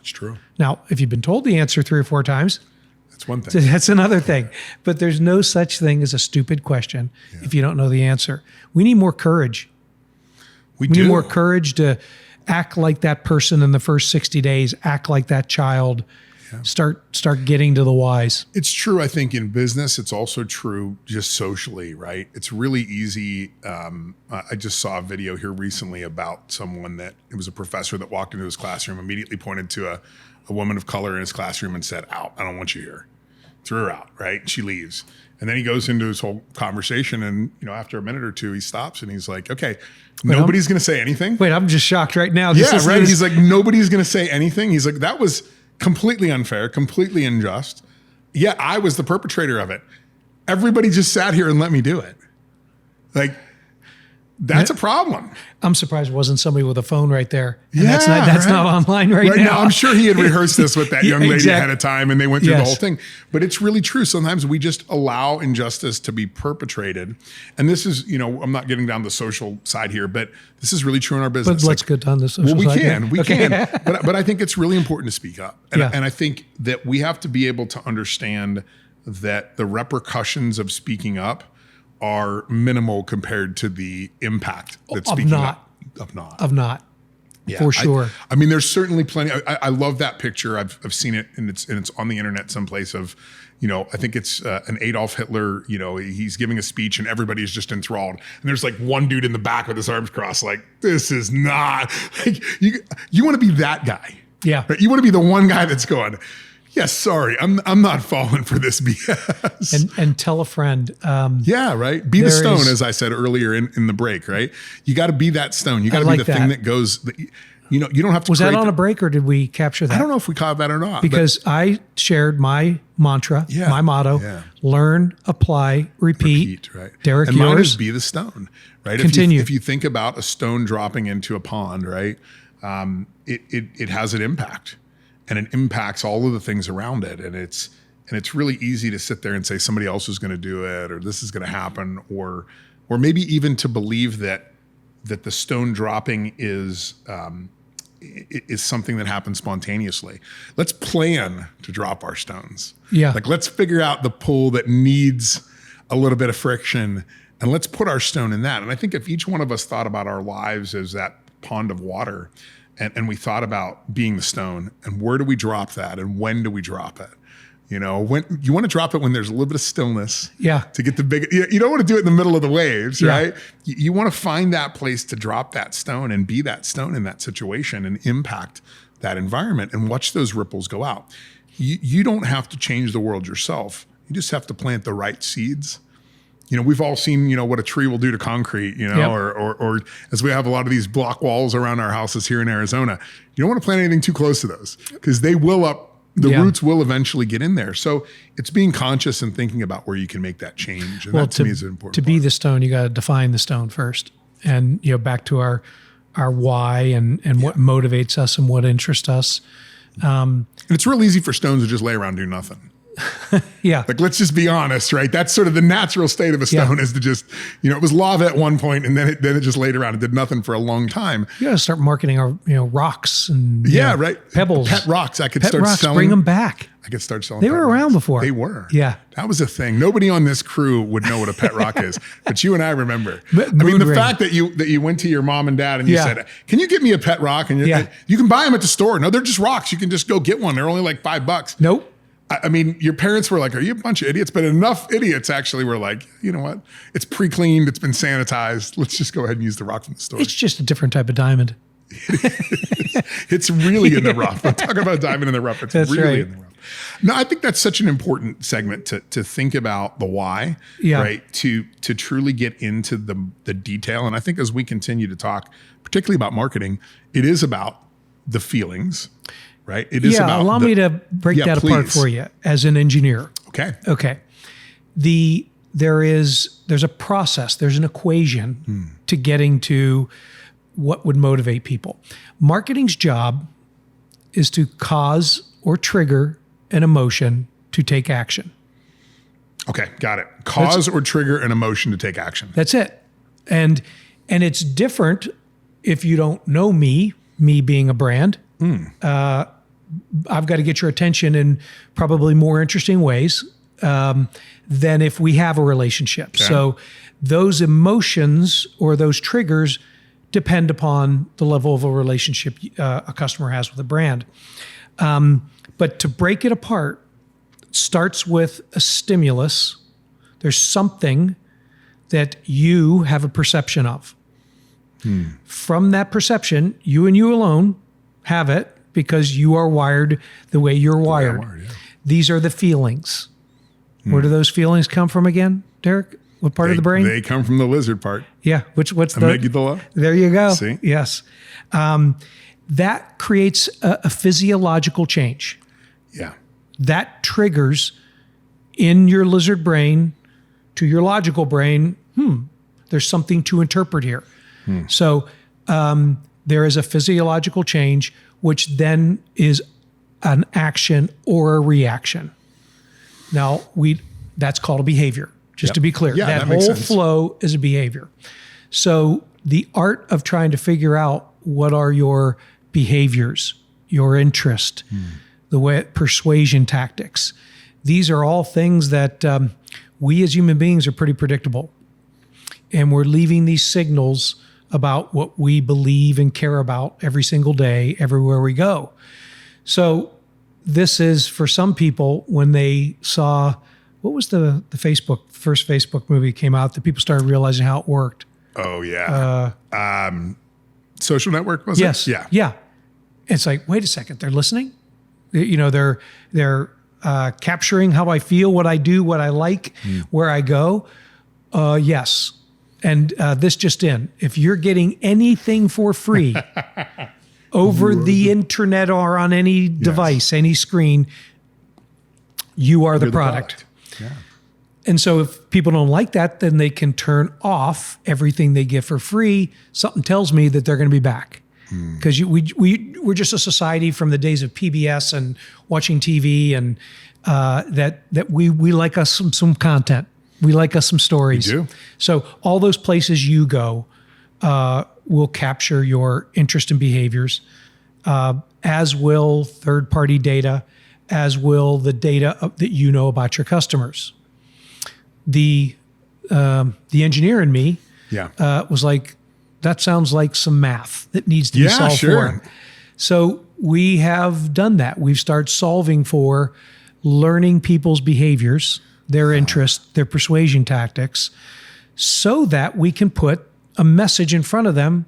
It's true. Now, if you've been told the answer 3 or 4 times, that's one thing. That's another thing. But there's no such thing as a stupid question if you don't know the answer. We need more courage. We need more courage to act like that person in the first 60 days, act like that child, start getting to the whys. It's true. I think in business, it's also true just socially, right? It's really easy. I just saw a video here recently about someone it was a professor that walked into his classroom, immediately pointed to a woman of color in his classroom and said, out, I don't want you here. Threw her out, right? She leaves. And then he goes into his whole conversation and, after a minute or two, he stops and he's like, okay, nobody's going to say anything. Wait, I'm just shocked right now. He's like, nobody's going to say anything. He's like, that was completely unfair, completely unjust. Yeah, I was the perpetrator of it. Everybody just sat here and let me do it. That's a problem. I'm surprised it wasn't somebody with a phone right there. And that's not online right now. I'm sure he had rehearsed this with that young lady ahead of time and they went through the whole thing. But it's really true. Sometimes we just allow injustice to be perpetrated. And this is, I'm not getting down the social side here, but this is really true in our business. But let's get down the social side. We can. But I think it's really important to speak up. And I think that we have to be able to understand that the repercussions of speaking up are minimal compared to the impact that speaking up of not. Yeah, for sure. I mean, there's certainly plenty. I love that picture. I've seen it, and it's on the internet someplace. Of, I think it's an Adolf Hitler. He's giving a speech, and everybody is just enthralled. And there's like one dude in the back with his arms crossed, like, this is not. You want to be that guy. Yeah. Right? You want to be the one guy that's going, yes, sorry, I'm not falling for this BS. And tell a friend. Right. Be the stone, as I said earlier in the break, right? You got to be that stone. You got to be the thing that goes, you don't have to. Was that on a break or did we capture that? I don't know if we caught that or not. Because I shared my mantra, my motto, learn, apply, repeat. Right. Derrick, and yours? Mine is be the stone, right? Continue. If you think about a stone dropping into a pond, right? It has an impact. And it impacts all of the things around it. And it's really easy to sit there and say somebody else is going to do it, or this is going to happen, or maybe even to believe that the stone dropping is something that happens spontaneously. Let's plan to drop our stones. Yeah. Let's figure out the pool that needs a little bit of friction, and let's put our stone in that. And I think if each one of us thought about our lives as that pond of water, and we thought about being the stone and where do we drop that and when do we drop it? When you want to drop it when there's a little bit of stillness. Yeah. To get the big, you don't want to do it in the middle of the waves, right? You want to find that place to drop that stone and be that stone in that situation and impact that environment and watch those ripples go out. You don't have to change the world yourself. You just have to plant the right seeds we've all seen, what a tree will do to concrete, Yep. or as we have a lot of these block walls around our houses here in Arizona, you don't want to plant anything too close to those because the roots will eventually get in there. So it's being conscious and thinking about where you can make that change. And that to me is an important To be the stone, you got to define the stone first. And, back to our why and what motivates us and what interests us. And it's real easy for stones to just lay around and do nothing. Yeah. Like, let's just be honest, right? That's sort of the natural state of a stone is to just, it was lava at one point and then it just laid around and did nothing for a long time. You got to start marketing our, rocks and right. pebbles. Pet rocks. I could Pet start rocks, selling. bring them back. I could start selling. They pet were rocks. around before. They were. Yeah. That was a thing. Nobody on this crew would know what a pet rock is, but you and I remember. Moon ring. Fact that you went to your mom and dad and you Yeah. said, "Can you get me a pet rock?" And you can buy them at the store. No, they're just rocks. You can just go get one. They're only like $5. Nope. I mean, your parents were like, "Are you a bunch of idiots?" But enough idiots actually were like, "You know what? It's pre-cleaned. It's been sanitized. Let's just go ahead and use the rock from the store." It's just a different type of diamond. It's really in the rough. I'm talking about a diamond in the rough. It's That's really right. in the rough. No, I think that's such an important segment to think about the why, right? To truly get into the detail. And I think as we continue to talk, particularly about marketing, it is about the feelings, right? It is about allow me to break that apart for you as an engineer. Okay. There's a process, there's an equation to getting to what would motivate people. Marketing's job is to cause or trigger an emotion to take action. Okay, got it. Cause or trigger an emotion to take action. That's it. And it's different if you don't know me being a brand. I've got to get your attention in probably more interesting ways than if we have a relationship. Okay. So those emotions or those triggers depend upon the level of a relationship a customer has with a brand. But to break it apart, it starts with a stimulus. There's something that you have a perception of. From that perception, you and you alone have it because you are wired the way you're wired. These are the feelings. Where do those feelings come from again, Derrick? What part of the brain? They come from the lizard part. Yeah. What's the amygdala? There you go. See? Yes. That creates a physiological change. Yeah. That triggers in your lizard brain to your logical brain, there's something to interpret here. So there is a physiological change, which then is an action or a reaction. Now, that's called a behavior, just to be clear. Yeah, that makes whole sense. flow is a behavior. So the art of trying to figure out what are your behaviors, your interest, the way persuasion tactics, these are all things that we as human beings are pretty predictable. And we're leaving these signals about what we believe and care about every single day, everywhere we go. So this is for some people when they saw, what was the first Facebook movie came out that people started realizing how it worked? Oh yeah. Social Network was Yes. it? Yeah. Yeah. It's like, wait a second, they're listening? They're capturing how I feel, what I do, what I like, where I go. Yes. And this just in, if you're getting anything for free over the internet or on any device, any screen, you are the product. Yeah. And so if people don't like that, then they can turn off everything they get for free. Something tells me that they're going to be back. Because we're just a society from the days of PBS and watching TV, and that we like us some content. We like us some stories. We do. So all those places you go will capture your interest and behaviors, as will third-party data, as will the data that you know about your customers. The engineer in me was like, that sounds like some math that needs to be solved for. So we have done that. We've started solving for learning people's behaviors, their interests, their persuasion tactics, so that we can put a message in front of them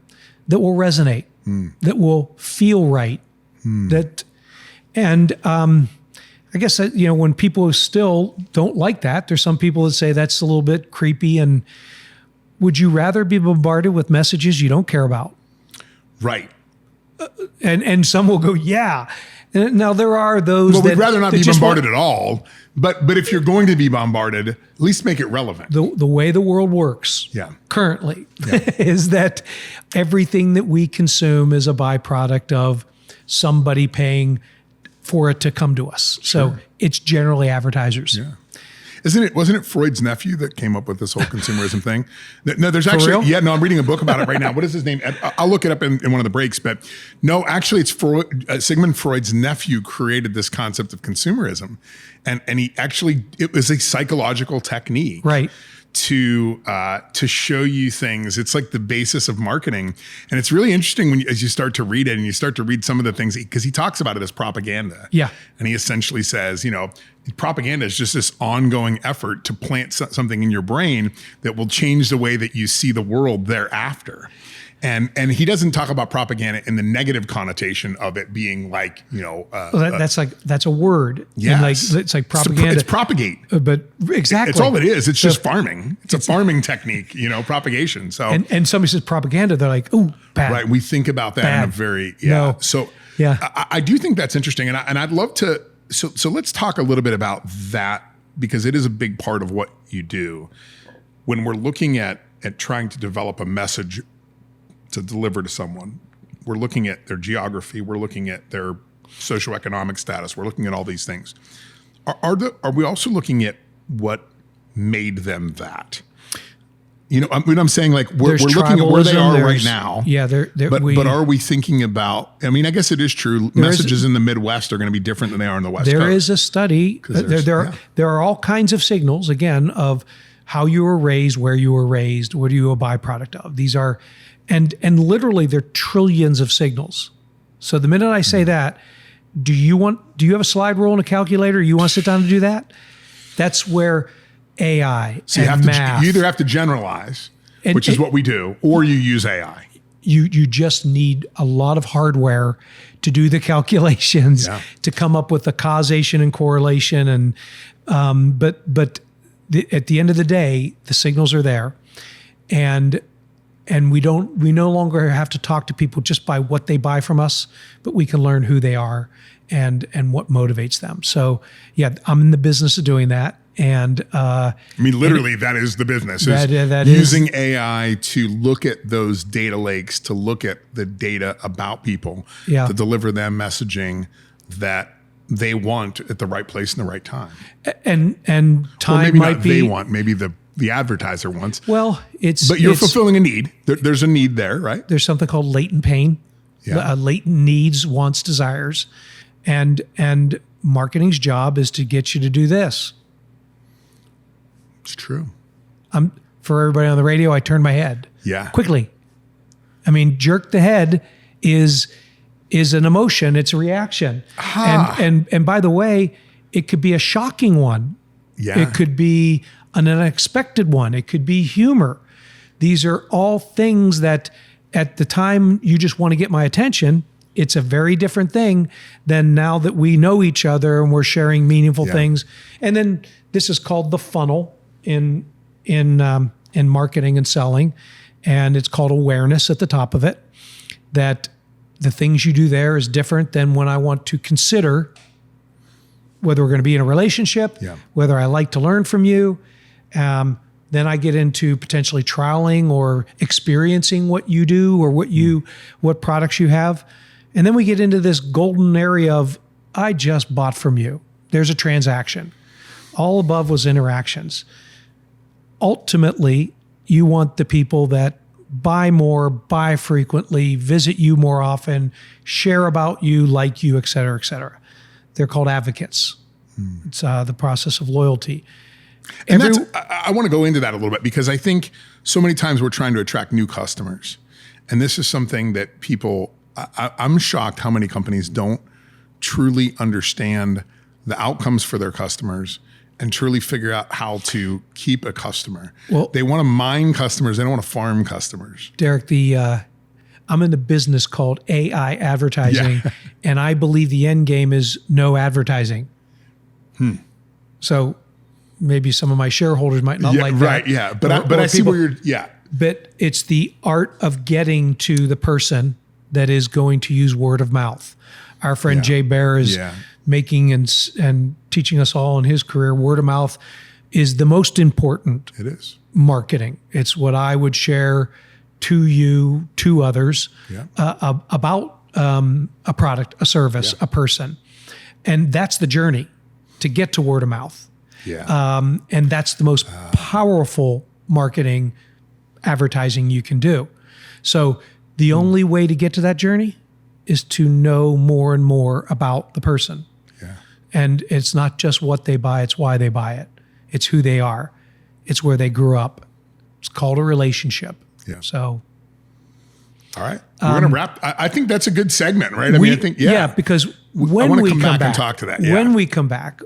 that will resonate, that will feel right. I I guess that, when people still don't like that, there's some people that say that's a little bit creepy. And would you rather be bombarded with messages you don't care about? Right. And some will go, yeah. Now there are those Well, that we'd rather not that be just bombarded at all. But if you're going to be bombarded, at least make it relevant. The way the world works currently is that everything that we consume is a byproduct of somebody paying for it to come to us. Sure. So it's generally advertisers. Yeah. Wasn't it Freud's nephew that came up with this whole consumerism thing? No, there's For real? actually, I'm reading a book about it right now. What is his name? I'll look it up in one of the breaks, but no, actually it's Sigmund Freud's nephew created this concept of consumerism. And it was a psychological technique. Right. To show you things. It's like the basis of marketing. And it's really interesting as you start to read it and you start to read some of the things, because he talks about it as propaganda. Yeah. And he essentially says, propaganda is just this ongoing effort to plant something in your brain that will change the way that you see the world thereafter. And he doesn't talk about propaganda in the negative connotation of it being like, that's a word. Yes. It's like propaganda. It's propagate. But exactly. It's all it is. It's just farming. It's a farming technique, propagation. So and somebody says propaganda, they're like, ooh, bad. Right. We think about that in a very, No. So yeah. I do think that's interesting. And I'd love to, so let's talk a little bit about that, because it is a big part of what you do. When we're looking at trying to develop a message to deliver to someone, we're looking at their geography, we're looking at their socioeconomic status, we're looking at all these things. Are we also looking at what made them that? I'm saying, like, we're looking at where they are right now. Yeah, but are we thinking about? I mean, I guess it is true. Messages in the Midwest are going to be different than they are in the West Coast. There is a study. There are all kinds of signals, again, of how you were raised, where you were raised, what are you a byproduct of. These are, and literally, they're trillions of signals. So the minute I say that, do you have a slide rule and a calculator? You want to sit down and do that? That's where AI math. You either have to generalize, which is what we do, or you use AI. You just need a lot of hardware to do the calculations, to come up with the causation and correlation. And but at the end of the day, the signals are there, and we no longer have to talk to people just by what they buy from us, but we can learn who they are and what motivates them. So I'm in the business of doing that. And literally, that is the business. That using AI to look at those data lakes, to look at the data about people, to deliver them messaging that they want at the right place and the right time. And time, or maybe might not be they want, maybe the advertiser wants. Well, but you're fulfilling a need. There's a need there, right? There's something called latent pain, latent needs, wants, desires, and marketing's job is to get you to do this. It's true. For everybody on the radio, I turn my head. Yeah. Quickly. I mean, jerk the head is an emotion. It's a reaction. And by the way, it could be a shocking one. Yeah. It could be an unexpected one. It could be humor. These are all things that at the time you just want to get my attention. It's a very different thing than now that we know each other and we're sharing meaningful things. And then this is called the funnel in marketing and selling, and it's called awareness at the top of it. That the things you do there is different than when I want to consider whether we're going to be in a relationship, whether I like to learn from you. Then I get into potentially trialing or experiencing what you do or what products you have. And then we get into this golden area of, I just bought from you. There's a transaction. All above was interactions. Ultimately, you want the people that buy more, buy frequently, visit you more often, share about you, like you, et cetera, et cetera. They're called advocates. It's the process of loyalty. And I want to go into that a little bit, because I think so many times we're trying to attract new customers. And this is something that people, I'm shocked how many companies don't truly understand the outcomes for their customers and truly figure out how to keep a customer. Well, they want to mine customers. They don't want to farm customers. Derrick, I'm in the business called AI advertising, and I believe the end game is no advertising. So maybe some of my shareholders might not like that. Right. Yeah. But I see where you're. Yeah. But it's the art of getting to the person that is going to use word of mouth. Our friend Jay Baer is making and teaching us all in his career. Word of mouth is the most important. It is marketing. It's what I would share to you, to others about a product, a service, a person. And that's the journey to get to word of mouth. Yeah. And that's the most powerful marketing advertising you can do. So the only way to get to that journey is to know more and more about the person. Yeah. And it's not just what they buy, it's why they buy it. It's who they are. It's where they grew up. It's called a relationship. Yeah. So. All right. We're going to wrap. I think that's a good segment, right? I mean, I think, because when when we come come back back and talk to that. Yeah. When we come back,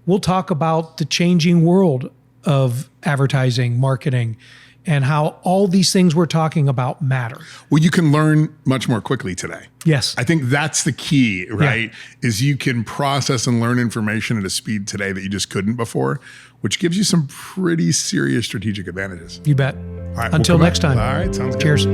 we'll talk about the changing world of advertising, marketing, and how all these things we're talking about matter. Well, you can learn much more quickly today. Yes. I think that's the key, right? Is you can process and learn information at a speed today that you just couldn't before, which gives you some pretty serious strategic advantages. You bet. All right. Until next time. All right. Sounds good. Cheers.